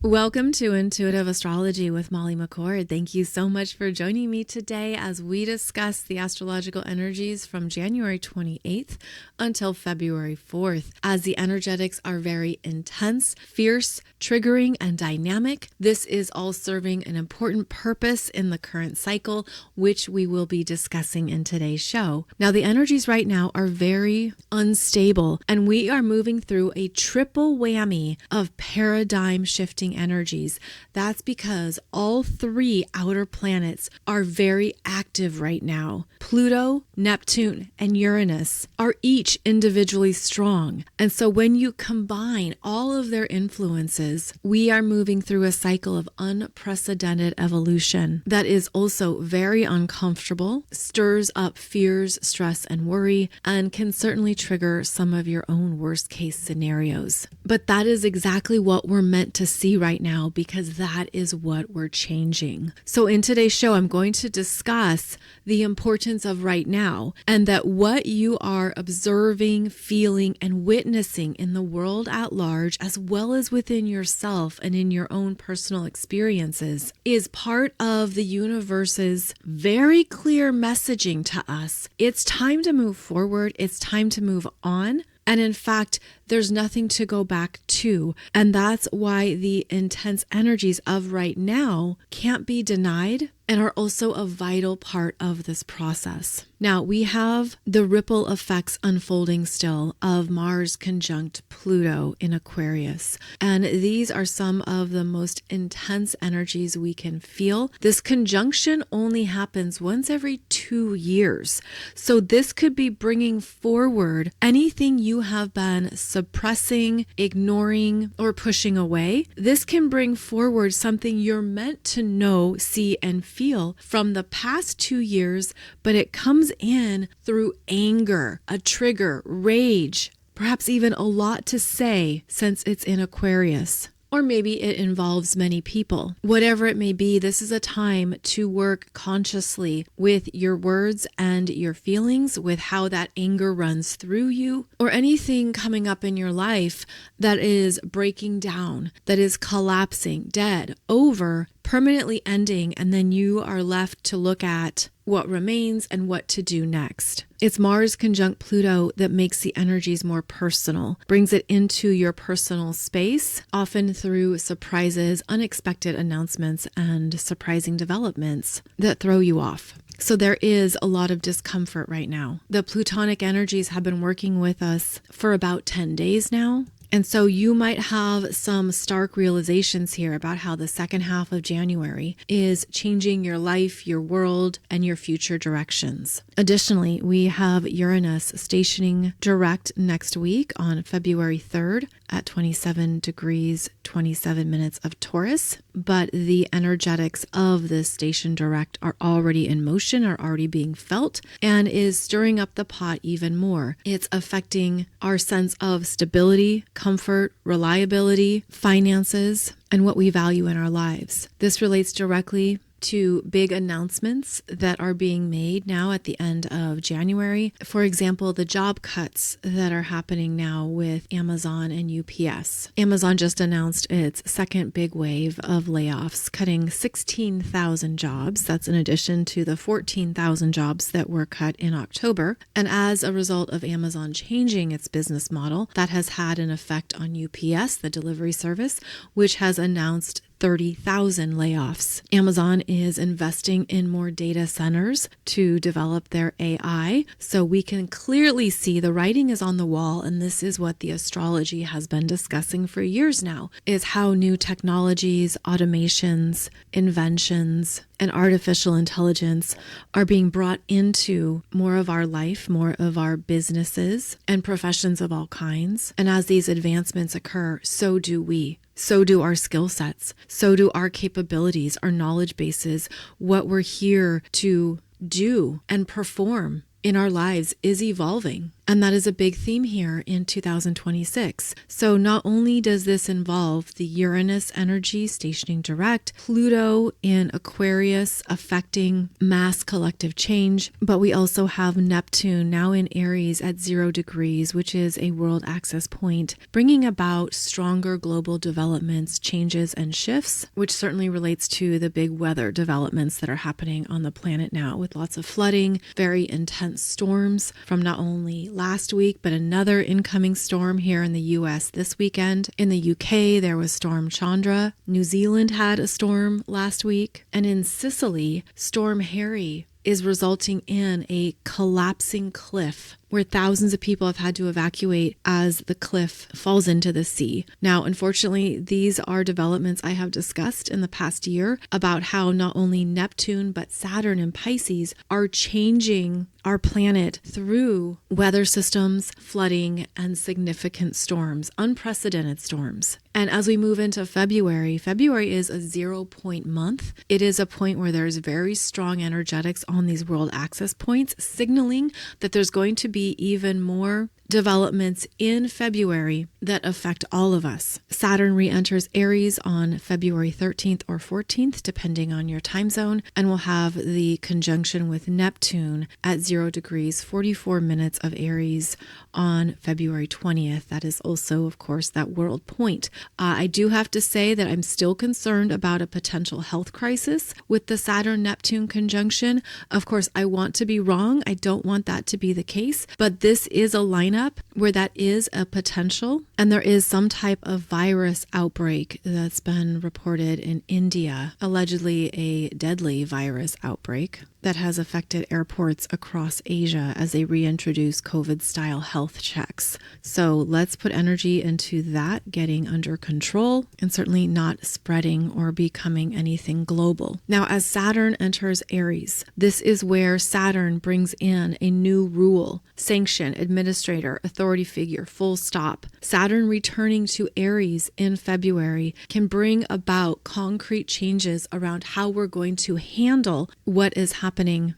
Welcome to Intuitive Astrology with Molly McCord. Thank you so much for joining me today as we discuss the astrological energies from January 28th until February 4th. As the energetics are very intense, fierce, triggering, and dynamic, this is all serving an important purpose in the current cycle, which we will be discussing in today's show. Now, the energies right now are very unstable, and we are moving through a triple whammy of paradigm shifting energies. That's because all three outer planets are very active right now. Pluto, Neptune, and Uranus are each individually strong. And so when you combine all of their influences, we are moving through a cycle of unprecedented evolution that is also very uncomfortable, stirs up fears, stress, and worry, and can certainly trigger some of your own worst case scenarios. But that is exactly what we're meant to see right now, because that is what we're changing. So in today's show, I'm going to discuss the importance of right now, and that what you are observing, feeling, and witnessing in the world at large, as well as within yourself and in your own personal experiences, is part of the universe's very clear messaging to us. It's time to move forward. It's time to move on. And in fact, there's nothing to go back to. And that's why the intense energies of right now can't be denied and are also a vital part of this process. Now, we have the ripple effects unfolding still of Mars conjunct Pluto in Aquarius. And these are some of the most intense energies we can feel. This conjunction only happens once every 2 years. So this could be bringing forward anything you have been suppressing, ignoring, or pushing away. This can bring forward something you're meant to know, see, and feel from the past 2 years, but it comes in through anger, a trigger, rage, perhaps even a lot to say since it's in Aquarius. Or maybe it involves many people. Whatever it may be, this is a time to work consciously with your words and your feelings, with how that anger runs through you, or anything coming up in your life that is breaking down, that is collapsing, dead, over, permanently ending, and then you are left to look at what remains and what to do next. It's Mars conjunct Pluto that makes the energies more personal, brings it into your personal space, often through surprises, unexpected announcements, and surprising developments that throw you off. So there is a lot of discomfort right now. The Plutonic energies have been working with us for about 10 days now. And so you might have some stark realizations here about how the second half of January is changing your life, your world, and your future directions. Additionally, we have Uranus stationing direct next week on February 3rd at 27 degrees, 27 minutes of Taurus. But the energetics of this station direct are already in motion, are already being felt, and is stirring up the pot even more. It's affecting our sense of stability, comfort, reliability, finances, and what we value in our lives. This relates directly to big announcements that are being made now at the end of January. For example, the job cuts that are happening now with Amazon and UPS. Amazon just announced its second big wave of layoffs, cutting 16,000 jobs. That's in addition to the 14,000 jobs that were cut in October. And as a result of Amazon changing its business model, that has had an effect on UPS, the delivery service, which has announced 30,000 layoffs. Amazon is investing in more data centers to develop their AI. So we can clearly see the writing is on the wall, and this is what the astrology has been discussing for years now, is how new technologies, automations, inventions, and artificial intelligence are being brought into more of our life, more of our businesses and professions of all kinds. And as these advancements occur, so do we. So do our skill sets. So do our capabilities, our knowledge bases. What we're here to do and perform in our lives is evolving. And that is a big theme here in 2026. So not only does this involve the Uranus energy stationing direct, Pluto in Aquarius affecting mass collective change, but we also have Neptune now in Aries at 0 degrees, which is a world axis point, bringing about stronger global developments, changes, and shifts, which certainly relates to the big weather developments that are happening on the planet now with lots of flooding, very intense storms from not only last week, but another incoming storm here in the US this weekend. In the UK, there was Storm Chandra. New Zealand had a storm last week. And in Sicily, Storm Harry is resulting in a collapsing cliff where thousands of people have had to evacuate as the cliff falls into the sea. Now, unfortunately, these are developments I have discussed in the past year about how not only Neptune, but Saturn and Pisces are changing our planet through weather systems, flooding, and significant storms, unprecedented storms. And as we move into February is a 0-point month. It is a point where there's very strong energetics on these world axis points, signaling that there's going to be even more developments in February that affect all of us. Saturn re-enters Aries on February 13th or 14th, depending on your time zone, and we'll have the conjunction with Neptune at 0 degrees, 44 minutes of Aries on February 20th. That is also, of course, that world point. I do have to say that I'm still concerned about a potential health crisis with the Saturn-Neptune conjunction. Of course, I want to be wrong. I don't want that to be the case, but this is a lineup where that is a potential, and there is some type of virus outbreak that's been reported in India, allegedly a deadly virus outbreak that has affected airports across Asia as they reintroduce COVID-style health checks. So let's put energy into that getting under control and certainly not spreading or becoming anything global. Now, as Saturn enters Aries, this is where Saturn brings in a new rule, sanction, administrator, authority figure, full stop. Saturn returning to Aries in February can bring about concrete changes around how we're going to handle what is happening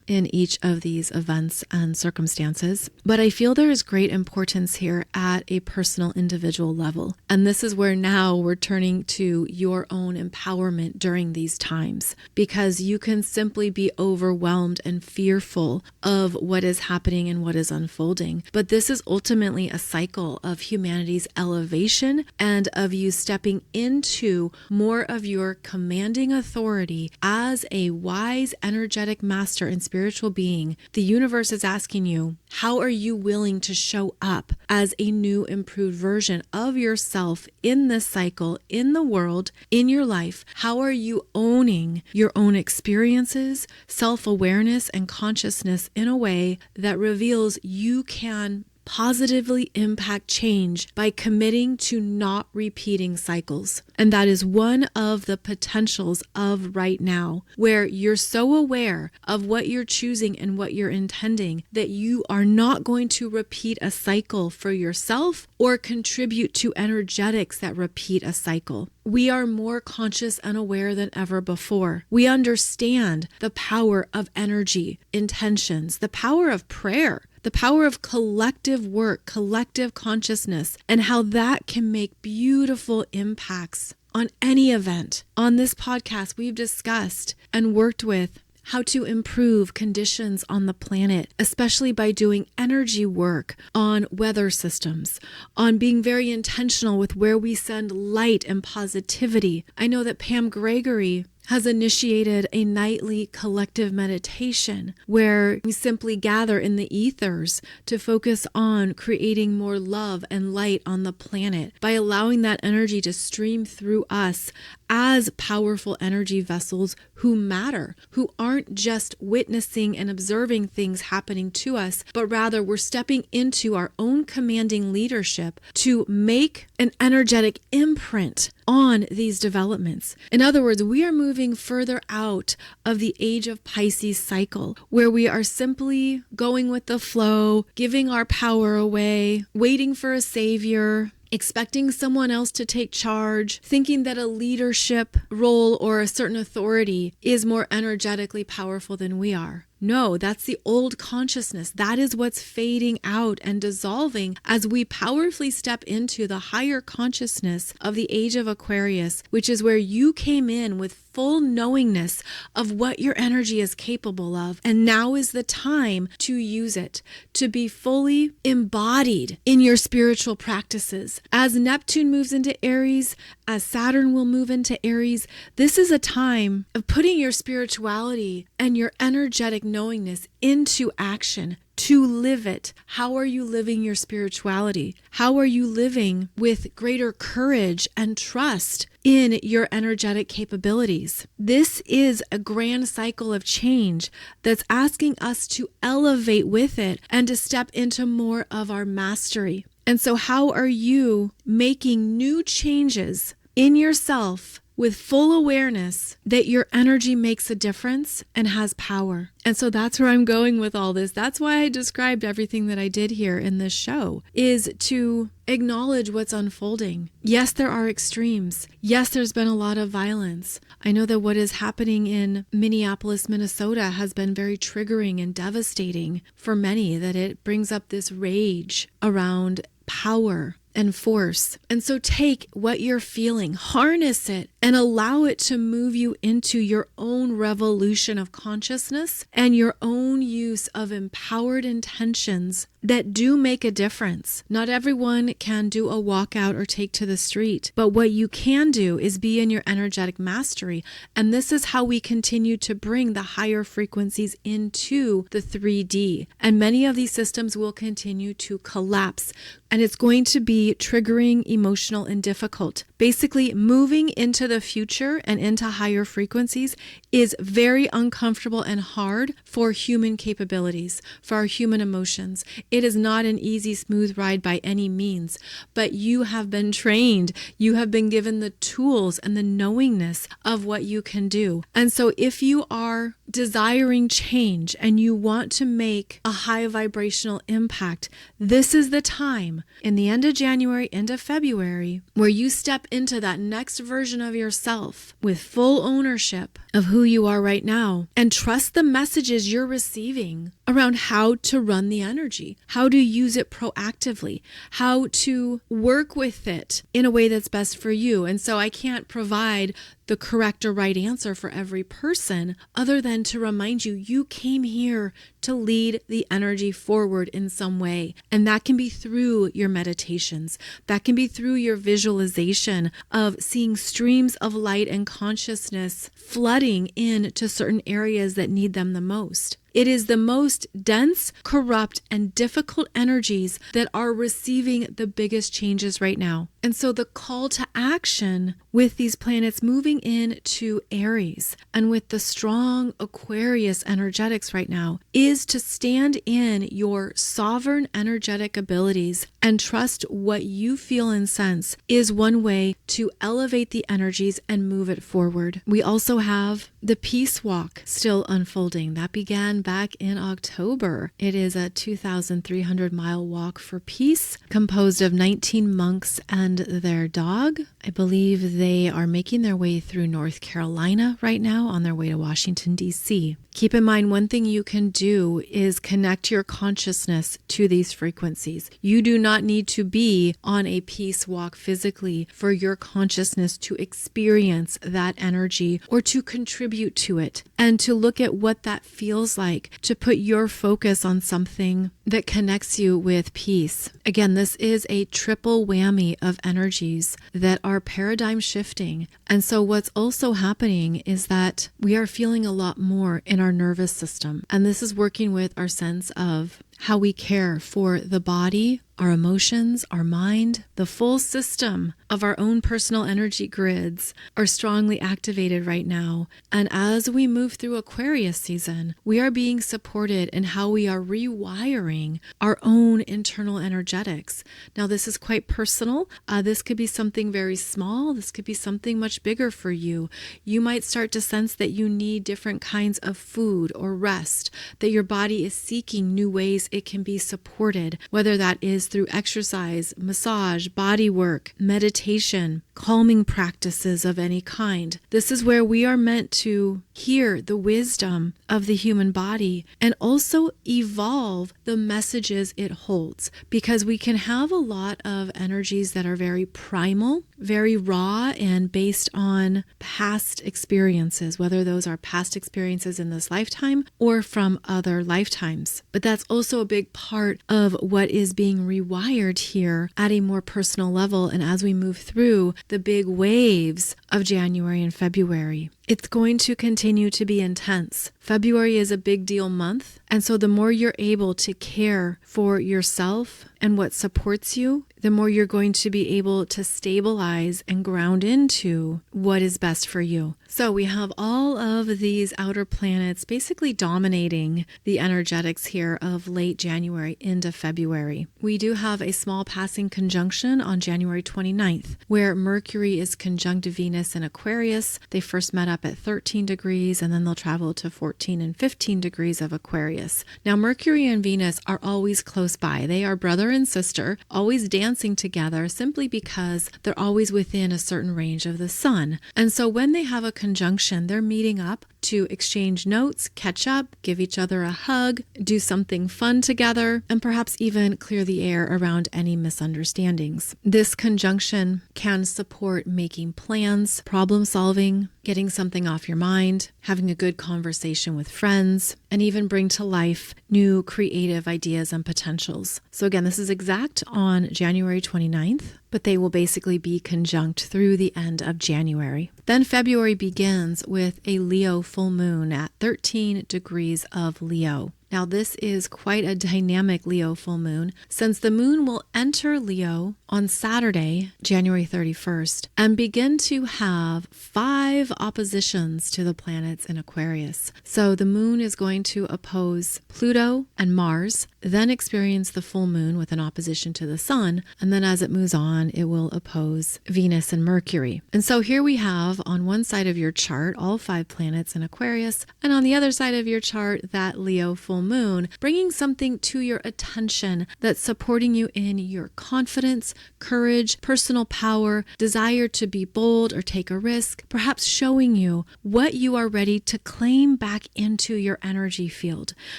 in each of these events and circumstances. But I feel there is great importance here at a personal individual level. And this is where now we're turning to your own empowerment during these times, because you can simply be overwhelmed and fearful of what is happening and what is unfolding. But this is ultimately a cycle of humanity's elevation and of you stepping into more of your commanding authority as a wise, energetic master and spiritual being. The universe is asking you, how are you willing to show up as a new, improved version of yourself in this cycle, in the world, in your life? How are you owning your own experiences, self-awareness, and consciousness in a way that reveals you can positively impact change by committing to not repeating cycles? And that is one of the potentials of right now, where you're so aware of what you're choosing and what you're intending that you are not going to repeat a cycle for yourself or contribute to energetics that repeat a cycle. We are more conscious and aware than ever before. We understand the power of energy, intentions, the power of prayer, the power of collective work, collective consciousness, and how that can make beautiful impacts on any event. On this podcast, we've discussed and worked with how to improve conditions on the planet, especially by doing energy work on weather systems, on being very intentional with where we send light and positivity. I know that Pam Gregory has initiated a nightly collective meditation where we simply gather in the ethers to focus on creating more love and light on the planet by allowing that energy to stream through us as powerful energy vessels who matter, who aren't just witnessing and observing things happening to us, but rather we're stepping into our own commanding leadership to make an energetic imprint on these developments. In other words, we are moving further out of the age of Pisces cycle, where we are simply going with the flow, giving our power away, waiting for a savior, expecting someone else to take charge, thinking that a leadership role or a certain authority is more energetically powerful than we are. No, that's the old consciousness. That is what's fading out and dissolving as we powerfully step into the higher consciousness of the age of Aquarius, which is where you came in with full knowingness of what your energy is capable of. And now is the time to use it, to be fully embodied in your spiritual practices. As Neptune moves into Aries, as Saturn will move into Aries, this is a time of putting your spirituality and your energetic knowingness into action, to live it. How are you living your spirituality? How are you living with greater courage and trust in your energetic capabilities? This is a grand cycle of change that's asking us to elevate with it and to step into more of our mastery. And so how are you making new changes in yourself with full awareness that your energy makes a difference and has power? And so that's where I'm going with all this. That's why I described everything that I did here in this show, is to acknowledge what's unfolding. Yes, there are extremes. Yes, there's been a lot of violence. I know that what is happening in Minneapolis, Minnesota has been very triggering and devastating for many, that it brings up this rage around power and force. And so take what you're feeling, harness it, and allow it to move you into your own revolution of consciousness and your own use of empowered intentions that do make a difference. Not everyone can do a walkout or take to the street, but what you can do is be in your energetic mastery. And this is how we continue to bring the higher frequencies into the 3D. And many of these systems will continue to collapse, and it's going to be triggering, emotional, and difficult. Basically, moving into the future and into higher frequencies is very uncomfortable and hard for human capabilities, for our human emotions. It is not an easy, smooth ride by any means, but you have been trained. You have been given the tools and the knowingness of what you can do. And so if you are desiring change and you want to make a high vibrational impact, this is the time in the end of January, end of February, where you step into that next version of yourself with full ownership of who you are right now, and trust the messages you're receiving around how to run the energy, how to use it proactively, how to work with it in a way that's best for you. And so I can't provide the correct or right answer for every person, other than to remind you, you came here to lead the energy forward in some way. And that can be through your meditations. That can be through your visualization of seeing streams of light and consciousness flooding into certain areas that need them the most. It is the most dense, corrupt, and difficult energies that are receiving the biggest changes right now. And so the call to action with these planets moving into Aries and with the strong Aquarius energetics right now is to stand in your sovereign energetic abilities and trust what you feel and sense is one way to elevate the energies and move it forward. We also have the Peace Walk still unfolding. That began back in October. It is a 2,300-mile walk for peace, composed of 19 monks and their dog. I believe they are making their way through North Carolina right now on their way to Washington, D.C. Keep in mind, one thing you can do is connect your consciousness to these frequencies. You do not need to be on a peace walk physically for your consciousness to experience that energy or to contribute to it, and to look at what that feels like, to put your focus on something that connects you with peace. Again, this is a triple whammy of energies that are paradigm shifting. And so what's also happening is that we are feeling a lot more in our nervous system. And this is working with our sense of how we care for the body, our emotions, our mind. The full system of our own personal energy grids are strongly activated right now. And as we move through Aquarius season, we are being supported in how we are rewiring our own internal energetics. Now, this is quite personal. This could be something very small. This could be something much bigger for you. You might start to sense that you need different kinds of food or rest, that your body is seeking new ways it can be supported, whether that is through exercise, massage, massage, body work, meditation, calming practices of any kind. This is where we are meant to hear the wisdom of the human body and also evolve the messages it holds, because we can have a lot of energies that are very primal, very raw, and based on past experiences, whether those are past experiences in this lifetime or from other lifetimes. But that's also a big part of what is being rewired here at a more personal level. And as we move through the big waves of January and February, it's going to continue to be intense. February is a big deal month. And so the more you're able to care for yourself and what supports you, the more you're going to be able to stabilize and ground into what is best for you. So we have all of these outer planets basically dominating the energetics here of late January into February. We do have a small passing conjunction on January 29th, where Mercury is conjunct Venus in Aquarius. They first met up at 13 degrees, and then they'll travel to 14 and 15 degrees of Aquarius. Now, Mercury and Venus are always close by. They are brother and sister, always dancing together simply because they're always within a certain range of the sun. And so when they have a conjunction, they're meeting up to exchange notes, catch up, give each other a hug, do something fun together, and perhaps even clear the air around any misunderstandings. This conjunction can support making plans, problem solving, getting something off your mind, having a good conversation with friends, and even bring to life new creative ideas and potentials. So again, this is exact on January 29th, but they will basically be conjunct through the end of January. Then February begins with a Leo full moon at 13 degrees of Leo. Now, this is quite a dynamic Leo full moon, since the moon will enter Leo on Saturday, January 31st, and begin to have 5 oppositions to the planets in Aquarius. So the moon is going to oppose Pluto and Mars, then experience the full moon with an opposition to the sun, and then as it moves on, it will oppose Venus and Mercury. And so here we have on one side of your chart all 5 planets in Aquarius, and on the other side of your chart that Leo full moon, bringing something to your attention that's supporting you in your confidence, courage, personal power, desire to be bold or take a risk, perhaps showing you what you are ready to claim back into your energy field.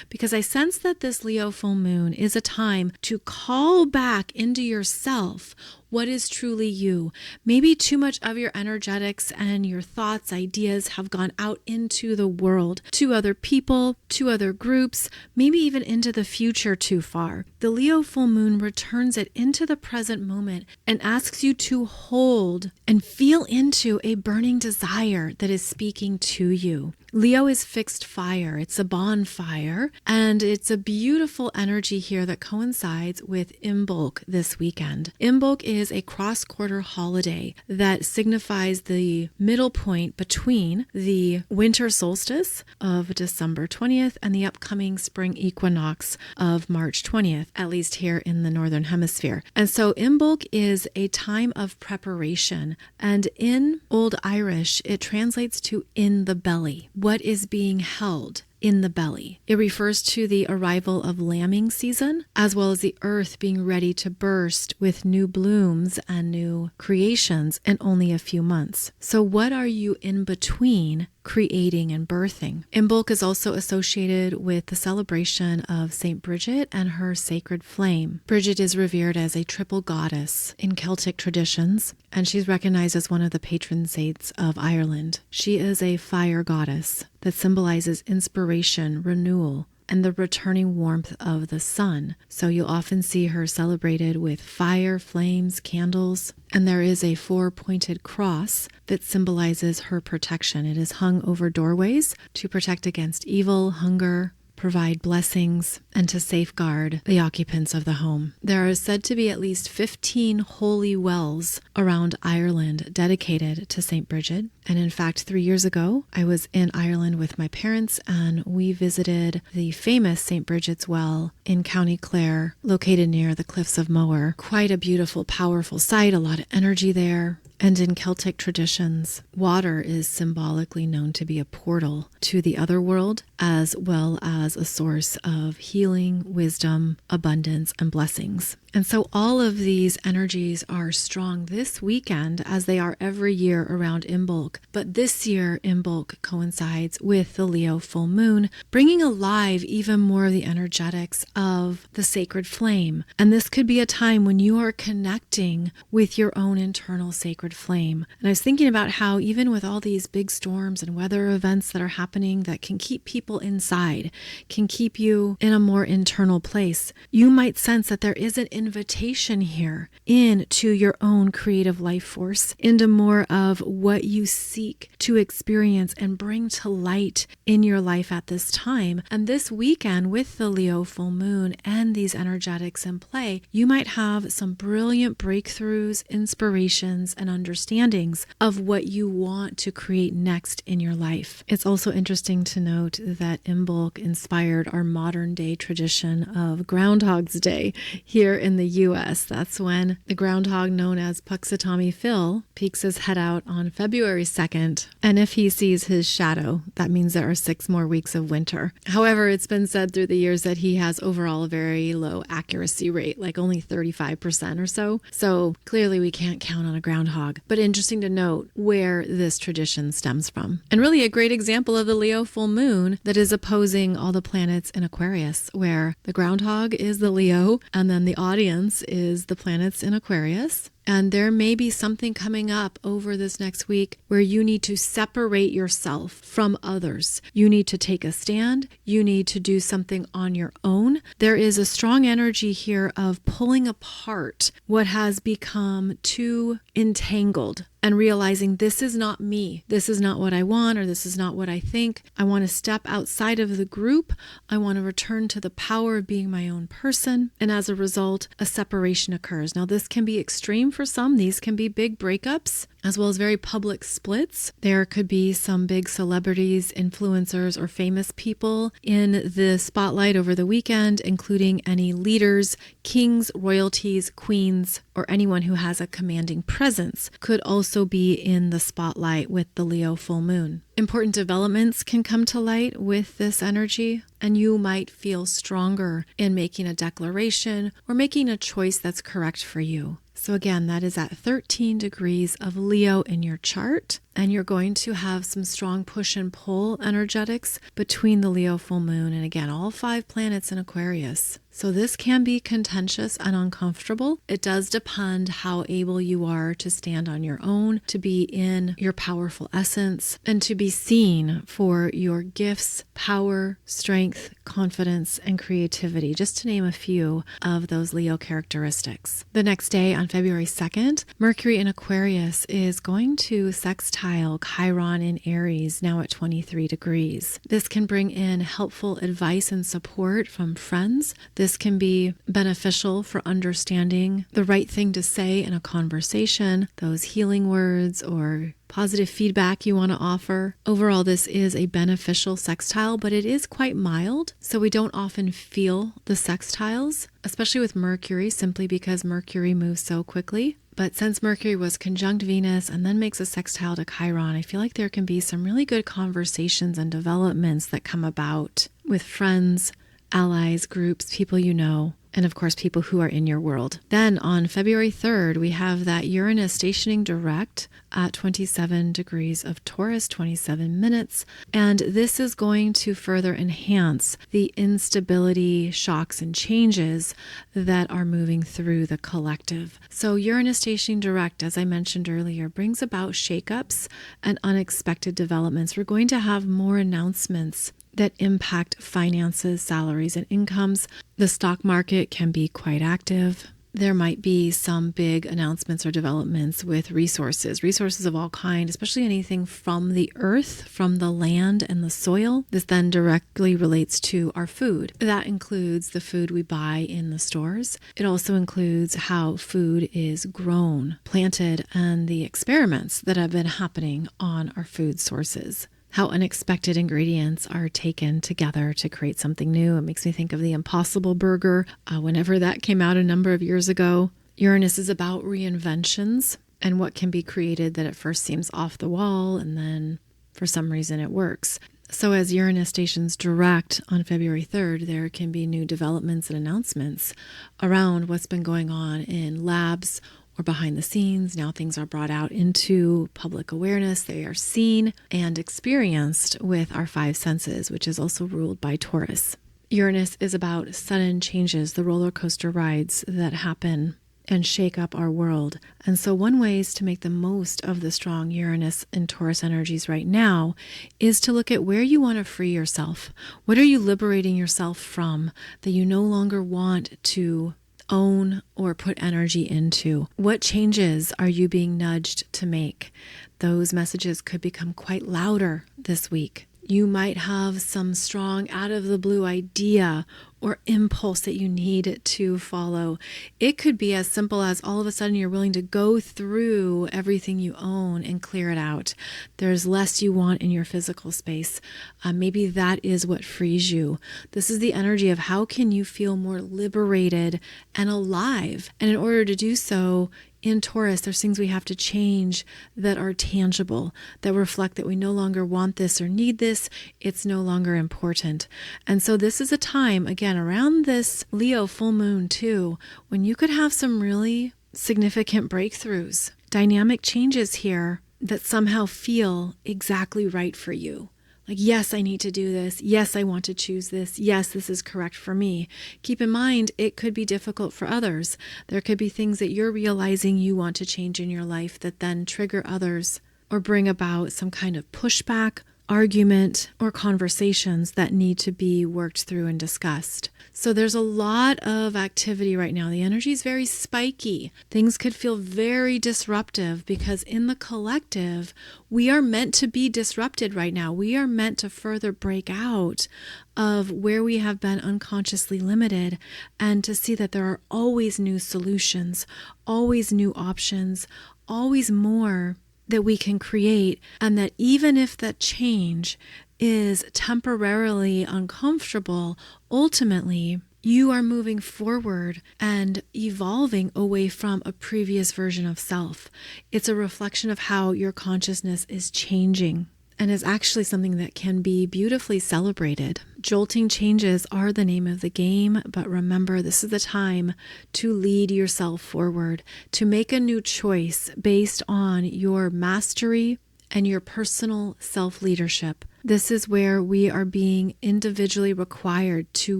Because I sense that this Leo full moon is a time to call back into yourself what is truly you. Maybe too much of your energetics and your thoughts, ideas have gone out into the world, to other people, to other groups, maybe even into the future too far. The Leo full moon returns it into the present moment and asks you to hold and feel into a burning desire that is speaking to you. Leo is fixed fire. It's a bonfire, and it's a beautiful energy here that coincides with Imbolc this weekend. Imbolc is a cross-quarter holiday that signifies the middle point between the winter solstice of December 20th and the upcoming spring equinox of March 20th, at least here in the Northern Hemisphere. And so Imbolc is a time of preparation, and in Old Irish, it translates to in the belly. What is being held in the belly. It refers to the arrival of lambing season, as well as the earth being ready to burst with new blooms and new creations in only a few months. So what are you in between creating and birthing? Imbolc is also associated with the celebration of Saint Bridget and her sacred flame. Bridget is revered as a triple goddess in Celtic traditions, and she's recognized as one of the patron saints of Ireland. She is a fire goddess that symbolizes inspiration, renewal, and the returning warmth of the sun. So you'll often see her celebrated with fire, flames, candles, and there is a 4-pointed cross that symbolizes her protection. It is hung over doorways to protect against evil, hunger, provide blessings, and to safeguard the occupants of the home. There are said to be at least 15 holy wells around Ireland dedicated to St. Bridget. And in fact, 3 years ago, I was in Ireland with my parents, and we visited the famous St. Bridget's Well in County Clare, located near the Cliffs of Moher. Quite a beautiful, powerful site, a lot of energy there. And in Celtic traditions, water is symbolically known to be a portal to the other world, as well as a source of healing, wisdom, abundance, and blessings. And so all of these energies are strong this weekend, as they are every year around Imbolc. But this year, Imbolc coincides with the Leo full moon, bringing alive even more of the energetics of the sacred flame. And this could be a time when you are connecting with your own internal sacred flame. And I was thinking about how even with all these big storms and weather events that are happening that can keep people inside, can keep you in a more internal place, you might sense that there is an invitation here into your own creative life force, into more of what you seek to experience and bring to light in your life at this time. And this weekend, with the Leo full moon and these energetics in play, you might have some brilliant breakthroughs, inspirations, and understandings of what you want to create next in your life. It's also interesting to note that Imbolc inspired our modern day tradition of Groundhog's Day here in the US. That's when the groundhog known as Puxatawny Phil peeks his head out on February 2nd. And if he sees his shadow, that means there are 6 more weeks of winter. However, it's been said through the years that he has overall a very low accuracy rate, like only 35% or so. So clearly we can't count on a groundhog. But interesting to note where this tradition stems from. And really a great example of the Leo full moon that is opposing all the planets in Aquarius, where the groundhog is the Leo and then the audience is the planets in Aquarius. And there may be something coming up over this next week where you need to separate yourself from others. You need to take a stand. You need to do something on your own. There is a strong energy here of pulling apart what has become too entangled and realizing this is not me. This is not what I want, or this is not what I think. I want to step outside of the group. I want to return to the power of being my own person. And as a result, a separation occurs. Now, this can be extreme for some. These can be big breakups, as well as very public splits. There could be some big celebrities, influencers, or famous people in the spotlight over the weekend, including any leaders, kings, royalties, queens, or anyone who has a commanding presence could also be in the spotlight with the Leo full moon. Important developments can come to light with this energy, and you might feel stronger in making a declaration or making a choice that's correct for you. So again, that is at 13 degrees of Leo in your chart, and you're going to have some strong push and pull energetics between the Leo full moon and again, all 5 planets in Aquarius. So this can be contentious and uncomfortable. It does depend how able you are to stand on your own, to be in your powerful essence, and to be seen for your gifts, power, strength, confidence, and creativity, just to name a few of those Leo characteristics. The next day, on February 2nd, Mercury in Aquarius is going to sextile Chiron in Aries, now at 23 degrees. This can bring in helpful advice and support from friends. This can be beneficial for understanding the right thing to say in a conversation, those healing words or positive feedback you want to offer. Overall, this is a beneficial sextile, but it is quite mild, so we don't often feel the sextiles, especially with Mercury, simply because Mercury moves so quickly. But since Mercury was conjunct Venus and then makes a sextile to Chiron, I feel like there can be some really good conversations and developments that come about with friends, allies, groups, people you know, and of course, people who are in your world. Then on February 3rd, we have that Uranus stationing direct at 27 degrees of Taurus, 27 minutes. And this is going to further enhance the instability, shocks, and changes that are moving through the collective. So Uranus stationing direct, as I mentioned earlier, brings about shakeups and unexpected developments. We're going to have more announcements that impact finances, salaries, and incomes. The stock market can be quite active. There might be some big announcements or developments with resources of all kinds, especially anything from the earth, from the land and the soil. This then directly relates to our food. That includes the food we buy in the stores. It also includes how food is grown, planted, and the experiments that have been happening on our food sources. How unexpected ingredients are taken together to create something new. It makes me think of the Impossible Burger, whenever that came out a number of years ago. Uranus is about reinventions and what can be created that at first seems off the wall and then for some reason it works. So as Uranus stations direct on February 3rd, there can be new developments and announcements around what's been going on in labs or behind the scenes. Now things are brought out into public awareness. They are seen and experienced with our five senses, which is also ruled by Taurus. Uranus is about sudden changes, the roller coaster rides that happen and shake up our world. And so one way is to make the most of the strong Uranus and Taurus energies right now is to look at where you want to free yourself. What are you liberating yourself from that you no longer want to own or put energy into? What changes are you being nudged to make? Those messages could become quite louder this week. You might have some strong out of the blue idea or impulse that you need to follow. It could be as simple as all of a sudden you're willing to go through everything you own and clear it out. There's less you want in your physical space. Maybe that is what frees you. This is the energy of how can you feel more liberated and alive. And in order to do so, in Taurus, there's things we have to change that are tangible, that reflect that we no longer want this or need this. It's no longer important. And so this is a time, again, around this Leo full moon too, when you could have some really significant breakthroughs, dynamic changes here that somehow feel exactly right for you. Like, yes, I need to do this. Yes, I want to choose this. Yes, this is correct for me. Keep in mind, it could be difficult for others. There could be things that you're realizing you want to change in your life that then trigger others or bring about some kind of pushback, argument, or conversations that need to be worked through and discussed. So there's a lot of activity right now. The energy is very spiky. Things could feel very disruptive because in the collective, we are meant to be disrupted right now. We are meant to further break out of where we have been unconsciously limited and to see that there are always new solutions, always new options, always more that we can create, and that even if that change is temporarily uncomfortable, ultimately you are moving forward and evolving away from a previous version of self. It's a reflection of how your consciousness is changing and is actually something that can be beautifully celebrated. Jolting changes are the name of the game, but remember, this is the time to lead yourself forward, to make a new choice based on your mastery and your personal self-leadership. This is where we are being individually required to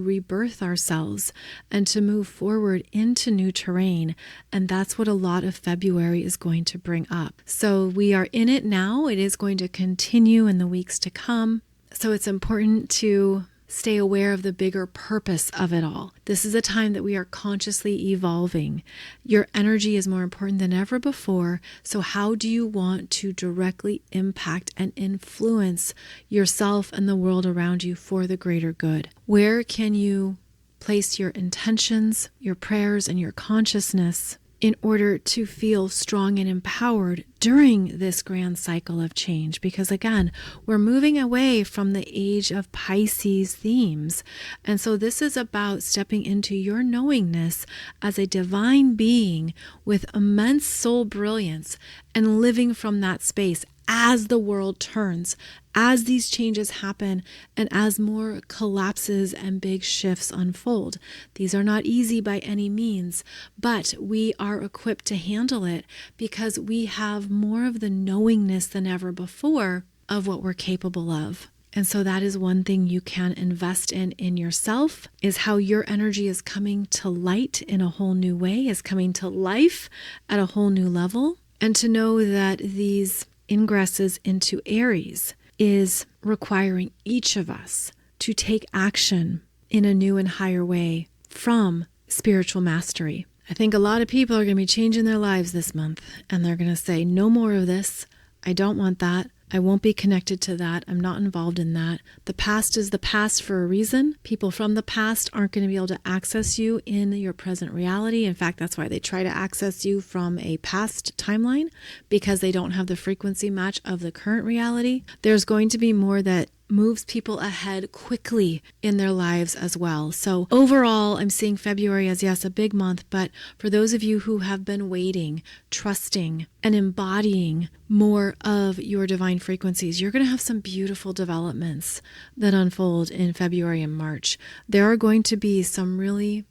rebirth ourselves and to move forward into new terrain. And that's what a lot of February is going to bring up. So we are in it now. It is going to continue in the weeks to come. So it's important to stay aware of the bigger purpose of it all. This is a time that we are consciously evolving. Your energy is more important than ever before. So how do you want to directly impact and influence yourself and the world around you for the greater good? Where can you place your intentions, your prayers, and your consciousness in order to feel strong and empowered during this grand cycle of change? Because again, we're moving away from the age of Pisces themes. And so this is about stepping into your knowingness as a divine being with immense soul brilliance and living from that space as the world turns, as these changes happen, and as more collapses and big shifts unfold. These are not easy by any means, but we are equipped to handle it because we have more of the knowingness than ever before of what we're capable of. And so that is one thing you can invest in yourself, is how your energy is coming to light in a whole new way, is coming to life at a whole new level. And to know that these ingresses into Aries is requiring each of us to take action in a new and higher way from spiritual mastery. I think a lot of people are going to be changing their lives this month, and they're going to say, no more of this. I don't want that. I won't be connected to that. I'm not involved in that. The past is the past for a reason. People from the past aren't going to be able to access you in your present reality. In fact, that's why they try to access you from a past timeline, because they don't have the frequency match of the current reality. There's going to be more that moves people ahead quickly in their lives as well. So overall, I'm seeing February as, yes, a big month, but for those of you who have been waiting, trusting, and embodying more of your divine frequencies, you're going to have some beautiful developments that unfold in February and March. There are going to be some really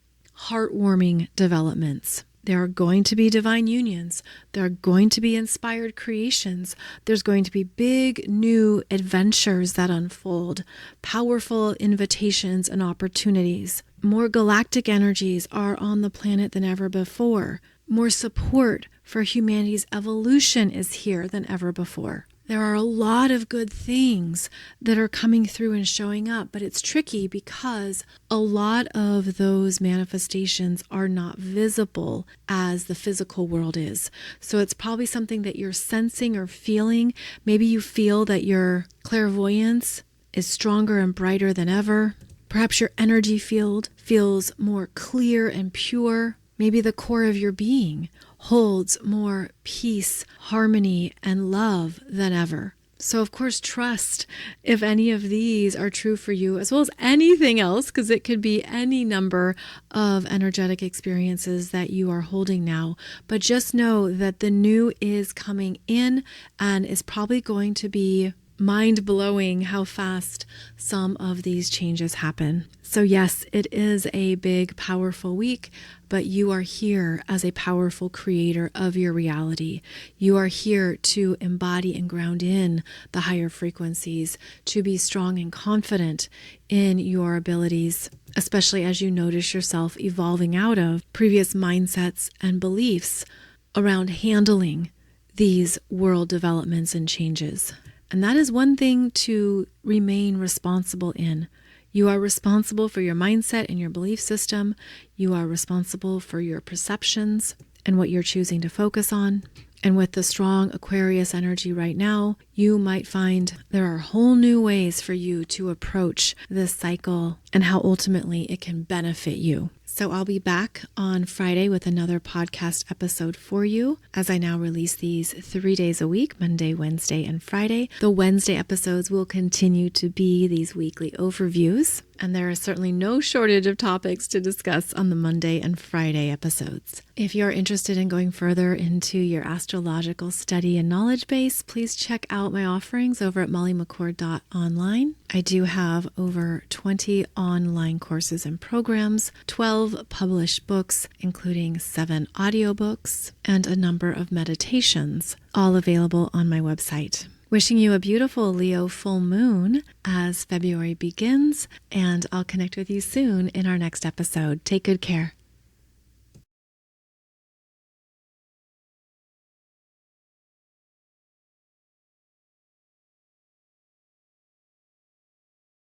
heartwarming developments. There are going to be divine unions. There are going to be inspired creations. There's going to be big new adventures that unfold, powerful invitations and opportunities. More galactic energies are on the planet than ever before. More support for humanity's evolution is here than ever before. There are a lot of good things that are coming through and showing up, but it's tricky because a lot of those manifestations are not visible as the physical world is. So it's probably something that you're sensing or feeling. Maybe you feel that your clairvoyance is stronger and brighter than ever. Perhaps your energy field feels more clear and pure. Maybe the core of your being holds more peace, harmony, and love than ever. So of course, trust if any of these are true for you, as well as anything else, because it could be any number of energetic experiences that you are holding now. But just know that the new is coming in and is probably going to be mind-blowing how fast some of these changes happen. So yes, it is a big, powerful week, but you are here as a powerful creator of your reality. You are here to embody and ground in the higher frequencies, to be strong and confident in your abilities, especially as you notice yourself evolving out of previous mindsets and beliefs around handling these world developments and changes. And that is one thing to remain responsible in. You are responsible for your mindset and your belief system. You are responsible for your perceptions and what you're choosing to focus on. And with the strong Aquarius energy right now, you might find there are whole new ways for you to approach this cycle and how ultimately it can benefit you. So I'll be back on Friday with another podcast episode for you, as I now release these 3 days a week, Monday, Wednesday, and Friday. The Wednesday episodes will continue to be these weekly overviews, and there is certainly no shortage of topics to discuss on the Monday and Friday episodes. If you're interested in going further into your astrological study and knowledge base, please check out my offerings over at mollymccord.online. I do have over 20 online courses and programs, 12 published books, including 7 audiobooks, and a number of meditations, all available on my website. Wishing you a beautiful Leo full moon as February begins, and I'll connect with you soon in our next episode. Take good care.